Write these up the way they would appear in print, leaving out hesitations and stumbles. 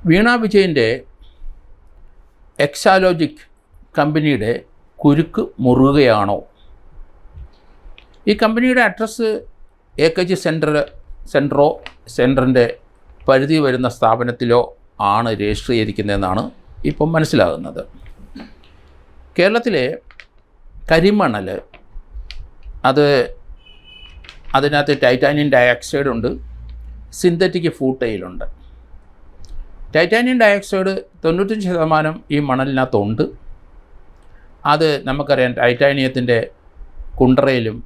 വീണ വിജയൻ്റെ എക്സാലോജിക് കമ്പനിയുടെ കുരുക്ക് മുറുകയാണോ? ഈ കമ്പനിയുടെ അഡ്രസ്സ് AKG സെൻറ്ററിൻ്റെ പരിധി വരുന്ന സ്ഥാപനത്തിലോ ആണ് രജിസ്റ്റർ ഇപ്പം മനസ്സിലാകുന്നത്. കേരളത്തിലെ കരിമണൽ അതിനകത്ത് ടൈറ്റാനിയം ഡയോക്സൈഡ് ഉണ്ട്, സിന്തറ്റിക് ഫൂട്ടയിലുണ്ട്. ടൈറ്റാനിയം ഡയോക്സൈഡ് 95% ഈ മണലിനകത്തുണ്ട്. അത് നമുക്കറിയാം, ടൈറ്റാനിയത്തിൻ്റെ കുണ്ടറയിലും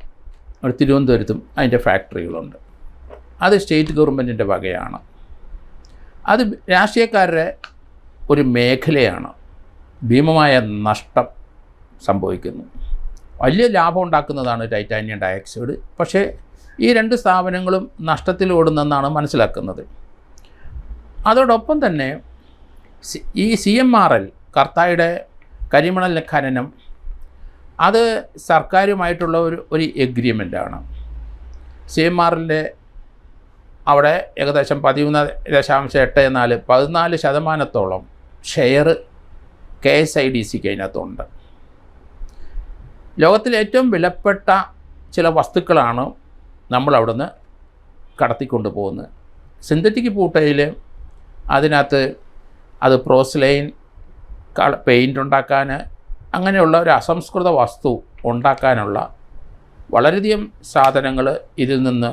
തിരുവനന്തപുരത്തും അതിൻ്റെ ഫാക്ടറികളുണ്ട്. അത് സ്റ്റേറ്റ് ഗവൺമെൻറ്റിൻ്റെ വകയാണ്. അത് രാഷ്ട്രീയക്കാരുടെ ഒരു മേഖലയാണ്. ഭീമമായ നഷ്ടം സംഭവിക്കുന്നു. വലിയ ലാഭം ഉണ്ടാക്കുന്നതാണ് ടൈറ്റാനിയം ഡയോക്സൈഡ്. പക്ഷേ ഈ രണ്ട് സ്ഥാപനങ്ങളും നഷ്ടത്തിലോടുന്നെന്നാണ് മനസ്സിലാക്കുന്നത്. അതോടൊപ്പം തന്നെ ഈ CMRL കർത്തായുടെ കരിമണൽ ഖനനം അത് സർക്കാരുമായിട്ടുള്ള ഒരു എഗ്രിമെൻ്റാണ്. CMRLൻ്റെ അവിടെ ഏകദേശം 13.84% ഷെയർ KSIDCക്ക് അതിനകത്തുണ്ട്. ലോകത്തിലെ ഏറ്റവും വിലപ്പെട്ട ചില വസ്തുക്കളാണ് നമ്മളവിടുന്ന് കടത്തിക്കൊണ്ട് പോകുന്നത്. സിന്തറ്റിക് പൂട്ടയിൽ അതിനകത്ത് അത് പ്രോസ്ലൈൻ പെയിൻ്റ് ഉണ്ടാക്കാൻ, അങ്ങനെയുള്ള ഒരു അസംസ്കൃത വസ്തു ഉണ്ടാക്കാനുള്ള വളരെയധികം സാധനങ്ങൾ ഇതിൽ നിന്ന്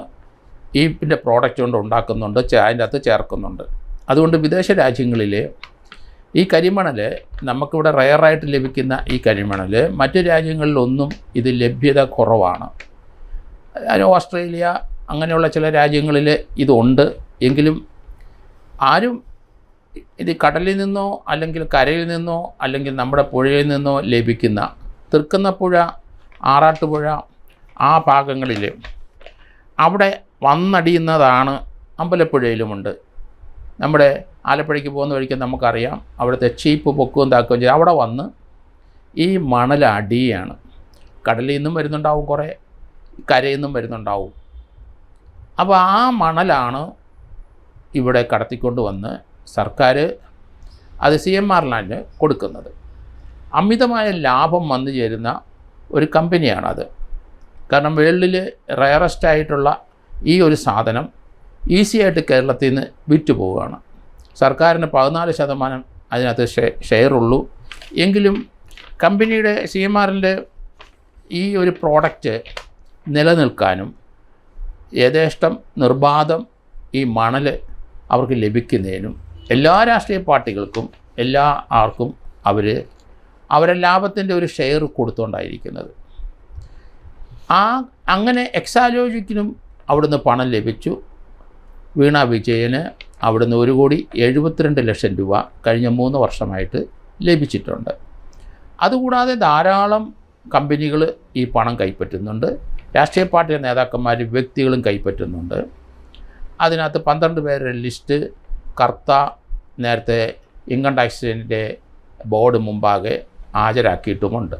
ഈ പ്രോഡക്റ്റ് കൊണ്ട് ഉണ്ടാക്കുന്നുണ്ട്, അതിൻ്റെ അകത്ത് ചേർക്കുന്നുണ്ട്. അതുകൊണ്ട് വിദേശ രാജ്യങ്ങളിൽ ഈ കരിമണൽ, നമുക്കിവിടെ റെയറായിട്ട് ലഭിക്കുന്ന ഈ കരിമണൽ മറ്റു രാജ്യങ്ങളിലൊന്നും ഇത് ലഭ്യത കുറവാണ്. ഓസ്ട്രേലിയ അങ്ങനെയുള്ള ചില രാജ്യങ്ങളിൽ ഇതുണ്ട്. എങ്കിലും ആരും ഇത് കടലിൽ നിന്നോ അല്ലെങ്കിൽ കരയിൽ നിന്നോ അല്ലെങ്കിൽ നമ്മുടെ പുഴയിൽ നിന്നോ ലഭിക്കുന്ന തൃക്കുന്നപ്പുഴ, ആറാട്ടുപുഴ ആ ഭാഗങ്ങളിൽ അവിടെ വന്നടിയുന്നതാണ്. അമ്പലപ്പുഴയിലുമുണ്ട്. നമ്മുടെ ആലപ്പുഴയ്ക്ക് പോകുന്ന വഴിക്ക് നമുക്കറിയാം, അവിടുത്തെ ചീപ്പ് പൊക്കുകയും താക്കുകയും ചെയ്ത് അവിടെ വന്ന് ഈ മണൽ അടിയാണ്. കടലിൽ നിന്നും വരുന്നുണ്ടാവും, കുറേ കരയിൽ നിന്നും വരുന്നുണ്ടാവും. അപ്പോൾ ആ മണലാണ് ഇവിടെ കടത്തിക്കൊണ്ട് വന്ന് സർക്കാർ അത് CMRLന് കൊടുക്കുന്നത്. അമിതമായ ലാഭം വന്നു ചേരുന്ന ഒരു കമ്പനിയാണത്. കാരണം വേൾഡിൽ റയറസ്റ്റായിട്ടുള്ള ഈ ഒരു സാധനം ഈസിയായിട്ട് കേരളത്തിൽ നിന്ന് വിറ്റ് പോവുകയാണ്. സർക്കാരിന് 14% അതിനകത്ത് ഷെയറുള്ളൂ. എങ്കിലും കമ്പനിയുടെ CMRLൻ്റെ ഈ ഒരു പ്രോഡക്റ്റ് നിലനിൽക്കാനും യഥേഷ്ടം നിർബാധം ഈ മണൽ അവർക്ക് ലഭിക്കുന്നതിനും എല്ലാ രാഷ്ട്രീയ പാർട്ടികൾക്കും ആർക്കും അവരെ ലാഭത്തിൻ്റെ ഒരു ഷെയർ കൊടുത്തുകൊണ്ടായിരിക്കുന്നത്. അങ്ങനെ എക്സാലോജിക്കിനും അവിടുന്ന് പണം ലഭിച്ചു. വീണ വിജയന് അവിടുന്ന് 1,72,00,000 രൂപ കഴിഞ്ഞ 3 വർഷമായിട്ട് ലഭിച്ചിട്ടുണ്ട്. അതുകൂടാതെ ധാരാളം കമ്പനികൾ ഈ പണം കൈപ്പറ്റുന്നുണ്ട്. രാഷ്ട്രീയ പാർട്ടി നേതാക്കന്മാർ, വ്യക്തികളും കൈപ്പറ്റുന്നുണ്ട്. അതിനകത്ത് 12 പേരുടെ ലിസ്റ്റ് കർത്ത നേരത്തെ ഇൻകം ടാക്സിൻ്റെ ബോർഡ് മുമ്പാകെ ഹാജരാക്കിയിട്ടുമുണ്ട്.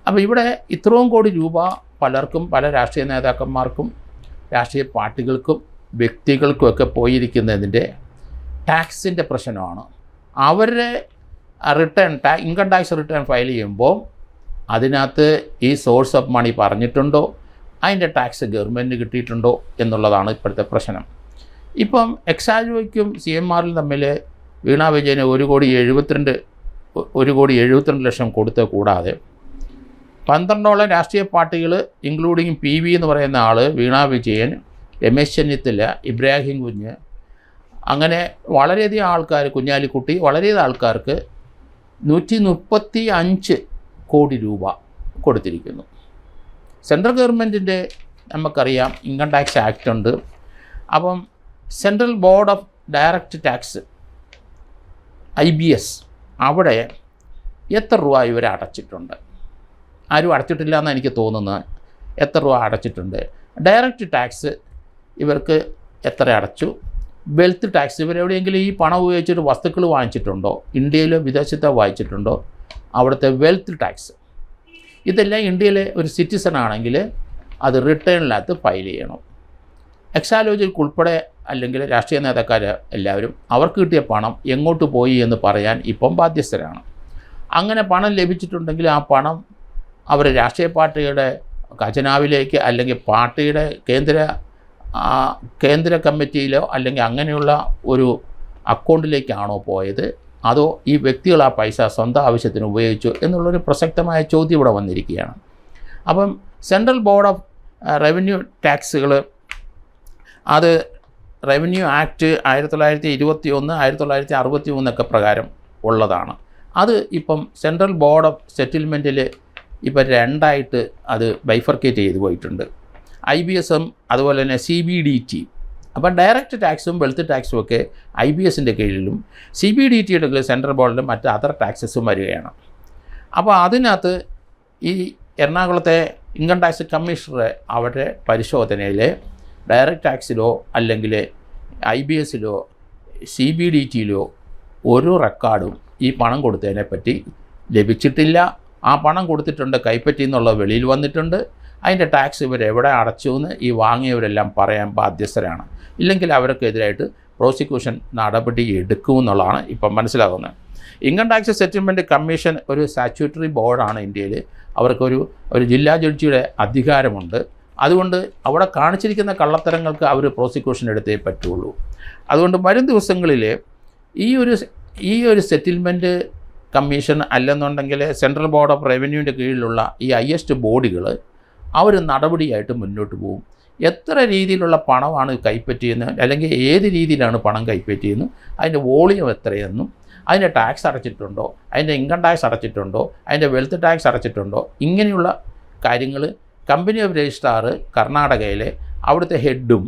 അപ്പോൾ ഇവിടെ ഇത്രയും കോടി രൂപ പലർക്കും, പല രാഷ്ട്രീയ നേതാക്കന്മാർക്കും, രാഷ്ട്രീയ പാർട്ടികൾക്കും, വ്യക്തികൾക്കുമൊക്കെ പോയിരിക്കുന്നതിൻ്റെ ടാക്സിൻ്റെ പ്രശ്നമാണ്. അവരുടെ ഇൻകം ടാക്സ് റിട്ടേൺ ഫയൽ ചെയ്യുമ്പോൾ അതിനകത്ത് ഈ സോഴ്സ് ഓഫ് മണി പറഞ്ഞിട്ടുണ്ടോ, അതിൻ്റെ ടാക്സ് ഗവൺമെൻറ്റിന് കിട്ടിയിട്ടുണ്ടോ എന്നുള്ളതാണ് ഇപ്പോഴത്തെ പ്രശ്നം. ഇപ്പം എക്സാലോജിക്കും CMRL തമ്മിൽ വീണ വിജയന് 1,72,00,000 കൊടുത്ത കൂടാതെ 12 രാഷ്ട്രീയ പാർട്ടികൾ ഇൻക്ലൂഡിങ് PV എന്ന് പറയുന്ന ആൾ, വീണ വിജയൻ, രമേശ് ചെന്നിത്തല, ഇബ്രാഹിം കുഞ്ഞ്, അങ്ങനെ വളരെയധികം ആൾക്കാർ, കുഞ്ഞാലിക്കുട്ടി, വളരെയധികം ആൾക്കാർക്ക് 135 കോടി രൂപ കൊടുത്തിരിക്കുന്നു. സെൻട്രൽ ഗവൺമെൻറ്റിൻ്റെ നമുക്കറിയാം ഇൻകം ടാക്സ് ആക്ട് ഉണ്ട്. അപ്പം central board of direct tax IBS അവിടെ എത്ര രൂപ ഇവർ അടച്ചിട്ടുണ്ട്? ആരും അടച്ചിട്ടില്ല എന്നാണ് എനിക്ക് തോന്നുന്നത്. എത്ര രൂപ അടച്ചിട്ടുണ്ട്? ഡയറക്റ്റ് ടാക്സ് ഇവർക്ക് എത്ര അടച്ചു? വെൽത്ത് ടാക്സ് ഇവരെവിടെയെങ്കിലും ഈ പണം ഉപയോഗിച്ചിട്ട് വസ്തുക്കൾ വാങ്ങിച്ചിട്ടുണ്ടോ? ഇന്ത്യയിലോ വിദേശത്തോ വാങ്ങിച്ചിട്ടുണ്ടോ? അവിടുത്തെ വെൽത്ത് ടാക്സ് ഇതെല്ലാം ഇന്ത്യയിലെ ഒരു സിറ്റിസൺ ആണെങ്കിൽ അത് റിട്ടേണിനകത്ത് ഫയൽ ചെയ്യണം. എക്സാലോജിക്ക് ഉൾപ്പെടെ അല്ലെങ്കിൽ രാഷ്ട്രീയ നേതാക്കാർ എല്ലാവരും അവർക്ക് കിട്ടിയ പണം എങ്ങോട്ട് പോയി എന്ന് പറയാൻ ഇപ്പം ബാധ്യസ്ഥരാണ്. അങ്ങനെ പണം ലഭിച്ചിട്ടുണ്ടെങ്കിൽ ആ പണം അവർ രാഷ്ട്രീയ പാർട്ടിയുടെ ഖജനാവിലേക്ക് അല്ലെങ്കിൽ പാർട്ടിയുടെ കേന്ദ്ര കമ്മിറ്റിയിലോ അല്ലെങ്കിൽ അങ്ങനെയുള്ള ഒരു അക്കൗണ്ടിലേക്കാണോ പോയത്, അതോ ഈ വ്യക്തികൾ ആ പൈസ സ്വന്തം ആവശ്യത്തിന് ഉപയോഗിച്ചു എന്നുള്ളൊരു പ്രസക്തമായ ചോദ്യം ഇവിടെ വന്നിരിക്കുകയാണ്. അപ്പം സെൻട്രൽ ബോർഡ് ഓഫ് റവന്യൂ ടാക്സുകൾ അത് റവന്യൂ ആക്ട് 1921, 1963 പ്രകാരം ഉള്ളതാണ്. അത് ഇപ്പം സെൻട്രൽ ബോർഡ് ഓഫ് സെറ്റിൽമെൻറ്റിൽ ഇപ്പം രണ്ടായിട്ട് അത് ബൈഫർക്കേറ്റ് ചെയ്ത് പോയിട്ടുണ്ട്. IBS അതുപോലെ തന്നെ CBDT. അപ്പം ഡയറക്റ്റ് ടാക്സും വെൽത്ത് ടാക്സും ഒക്കെ IBSൻ്റെ കീഴിലും CBDTയുടെ കീഴിൽ സെൻട്രൽ ബോർഡിലും മറ്റ് അതർ ടാക്സസും വരികയാണ്. അപ്പോൾ അതിനകത്ത് ഈ എറണാകുളത്തെ ഇൻകം ടാക്സ് കമ്മീഷണർ അവരുടെ പരിശോധനയിൽ ഡയറക്റ്റ് ടാക്സിലോ അല്ലെങ്കിൽ IBSലോ CBDTയിലോ ഒരു റെക്കോർഡും ഈ പണം കൊടുത്തതിനെപ്പറ്റി ലഭിച്ചിട്ടില്ല. ആ പണം കൊടുത്തിട്ടുണ്ട്, കൈപ്പറ്റി എന്നുള്ള വെളിയിൽ വന്നിട്ടുണ്ട്. അതിൻ്റെ ടാക്സ് ഇവരെവിടെ അടച്ചു എന്ന് ഈ വാങ്ങിയവരെല്ലാം പറയാൻ ബാധ്യസ്ഥരാണ്. ഇല്ലെങ്കിൽ അവർക്കെതിരായിട്ട് പ്രോസിക്യൂഷൻ നടപടി എടുക്കുമെന്നുള്ളതാണ് ഇപ്പം മനസ്സിലാകുന്നത്. ഇൻകം ടാക്സ് സെറ്റിൽമെൻറ്റ് കമ്മീഷൻ ഒരു സ്റ്റാറ്റ്യൂട്ടറി ബോർഡാണ് ഇന്ത്യയിൽ. അവർക്കൊരു ജില്ലാ ജഡ്ജിയുടെ അധികാരമുണ്ട്. അതുകൊണ്ട് അവിടെ കാണിച്ചിരിക്കുന്ന കള്ളത്തരങ്ങൾക്ക് അവർ പ്രോസിക്യൂഷൻ എടുത്തേ പറ്റുള്ളൂ. അതുകൊണ്ട് വരും ദിവസങ്ങളിൽ ഈ ഒരു സെറ്റിൽമെൻറ്റ് കമ്മീഷൻ അല്ലെന്നുണ്ടെങ്കിൽ സെൻട്രൽ ബോർഡ് ഓഫ് റവന്യൂവിൻ്റെ കീഴിലുള്ള ഈ ഹയസ്റ്റ് ബോഡികൾ അവർ നടപടിയായിട്ട് മുന്നോട്ട് പോകും. എത്ര രീതിയിലുള്ള പണമാണ് കൈപ്പറ്റിയെന്ന്, അല്ലെങ്കിൽ ഏത് രീതിയിലാണ് പണം കൈപ്പറ്റിയെന്നും, അതിൻ്റെ വോളിയം എത്രയെന്നും, അതിൻ്റെ ടാക്സ് അടച്ചിട്ടുണ്ടോ, അതിൻ്റെ ഇൻകം ടാക്സ് അടച്ചിട്ടുണ്ടോ, അതിൻ്റെ വെൽത്ത് ടാക്സ് അടച്ചിട്ടുണ്ടോ, ഇങ്ങനെയുള്ള കാര്യങ്ങൾ കമ്പനി ഓഫ് രജിസ്ട്രാർ കർണാടകയിലെ അവിടുത്തെ ഹെഡും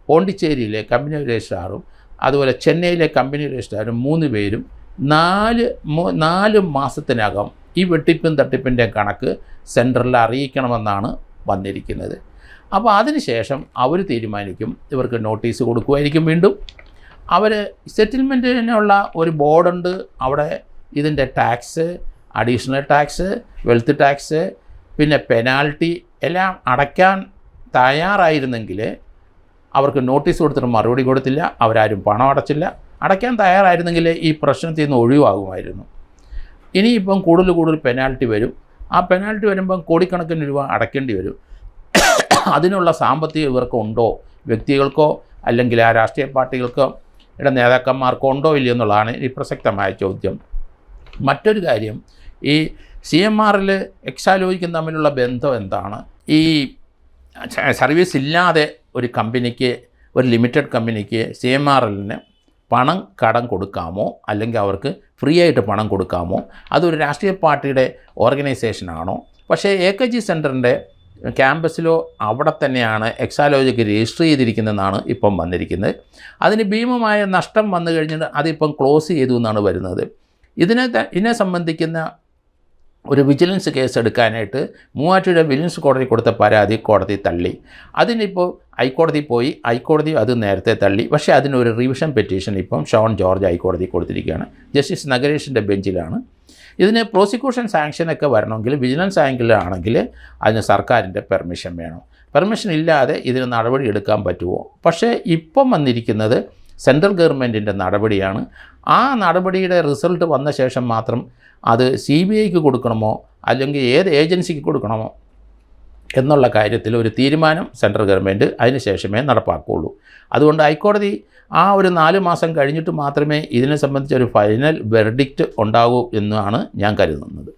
പോണ്ടിച്ചേരിയിലെ കമ്പനി ഓഫ് രജിസ്ട്രാറും അതുപോലെ ചെന്നൈയിലെ കമ്പനി രജിസ്ട്രാറും 3 പേരും 4 മാസത്തിനകം ഈ വെട്ടിപ്പും തട്ടിപ്പിൻ്റെ കണക്ക് സെൻട്രലിൽ അറിയിക്കണമെന്നാണ് വന്നിരിക്കുന്നത്. അപ്പോൾ അതിനുശേഷം അവർ തീരുമാനിക്കും, ഇവർക്ക് നോട്ടീസ് കൊടുക്കുമായിരിക്കും. വീണ്ടും അവർ സെറ്റിൽമെൻറ്റിനുള്ള ഒരു ബോർഡുണ്ട്, അവിടെ ഇതിൻ്റെ tax, additional tax, wealth tax, പിന്നെ പെനാൽറ്റി എല്ലാം അടയ്ക്കാൻ തയ്യാറായിരുന്നെങ്കിൽ അവർക്ക് നോട്ടീസ് കൊടുത്തിട്ട് മറുപടി കൊടുത്തില്ല, അവരാരും പണം അടച്ചില്ല. അടയ്ക്കാൻ തയ്യാറായിരുന്നെങ്കിൽ ഈ പ്രശ്നത്തിൽ നിന്ന് ഒഴിവാകുമായിരുന്നു. ഇനിയിപ്പം കൂടുതൽ പെനാൽറ്റി വരും. ആ പെനാൽറ്റി വരുമ്പം കോടിക്കണക്കിന് രൂപ അടയ്ക്കേണ്ടി വരും. അതിനുള്ള സാമ്പത്തികം ഇവർക്കുണ്ടോ, വ്യക്തികൾക്കോ അല്ലെങ്കിൽ ആ രാഷ്ട്രീയ പാർട്ടികൾക്കോ നേതാക്കന്മാർക്കോ ഉണ്ടോ ഇല്ലയോ എന്നുള്ളതാണ് ഈ പ്രസക്തമായ ചോദ്യം. മറ്റൊരു കാര്യം, ഈ CMRൽ എക്സാലോജിക്കും തമ്മിലുള്ള ബന്ധം എന്താണ്? ഈ സർവീസ് ഇല്ലാതെ ഒരു കമ്പനിക്ക്, ഒരു ലിമിറ്റഡ് കമ്പനിക്ക് CMRലിന് പണം കടം കൊടുക്കാമോ, അല്ലെങ്കിൽ അവർക്ക് ഫ്രീ ആയിട്ട് പണം കൊടുക്കാമോ? അതൊരു രാഷ്ട്രീയ പാർട്ടിയുടെ ഓർഗനൈസേഷനാണോ? പക്ഷേ AKG സെൻറ്ററിൻ്റെ ക്യാമ്പസിലോ അവിടെ തന്നെയാണ് എക്സാലോജിക്ക് രജിസ്റ്റർ ചെയ്തിരിക്കുന്നതെന്നാണ് ഇപ്പം വന്നിരിക്കുന്നത്. അതിന് ഭീമമായ നഷ്ടം വന്നു കഴിഞ്ഞിട്ട് അതിപ്പം ക്ലോസ് ചെയ്തു എന്നാണ് വരുന്നത്. ഇതിനെ സംബന്ധിക്കുന്ന ഒരു വിജിലൻസ് കേസ് എടുക്കാനായിട്ട് മൂവാറ്റുപുഴ വിജിലൻസ് കോടതി കൊടുത്ത പരാതി കോടതി തള്ളി. അതിനിപ്പോൾ ഹൈക്കോടതി പോയി, ഹൈക്കോടതി അത് നേരത്തെ തള്ളി. പക്ഷേ അതിനൊരു റിവിഷൻ പെറ്റീഷൻ ഇപ്പം ഷോൺ ജോർജ് ഹൈക്കോടതി കൊടുത്തിരിക്കുകയാണ്. ജസ്റ്റിസ് നഗരേഷിൻ്റെ ബെഞ്ചിലാണ്. ഇതിന് പ്രോസിക്യൂഷൻ സാങ്ഷനൊക്കെ വരണമെങ്കിൽ വിജിലൻസ് ആംഗിളിലാണെങ്കിൽ അതിന് സർക്കാരിൻ്റെ പെർമിഷൻ വേണം. പെർമിഷൻ ഇല്ലാതെ ഇതിന് നടപടി എടുക്കാൻ പറ്റുമോ? പക്ഷേ ഇപ്പം വന്നിരിക്കുന്നത് സെൻട്രൽ ഗവൺമെൻറ്റിൻ്റെ നടപടിയാണ്. ആ നടപടിയുടെ റിസൾട്ട് വന്ന ശേഷം മാത്രം അത് CBIക്ക് കൊടുക്കണമോ അല്ലെങ്കിൽ ഏത് ഏജൻസിക്ക് കൊടുക്കണമോ എന്നുള്ള കാര്യത്തിൽ ഒരു തീരുമാനം സെൻട്രൽ ഗവൺമെൻറ് അതിന് ശേഷമേ നടപ്പാക്കുകയുള്ളൂ. അതുകൊണ്ട് ഹൈക്കോടതി ആ ഒരു 4 മാസം കഴിഞ്ഞിട്ട് മാത്രമേ ഇതിനെ സംബന്ധിച്ചൊരു ഫൈനൽ വെർഡിക്റ്റ് ഉണ്ടാകൂ എന്നാണ് ഞാൻ കരുതുന്നത്.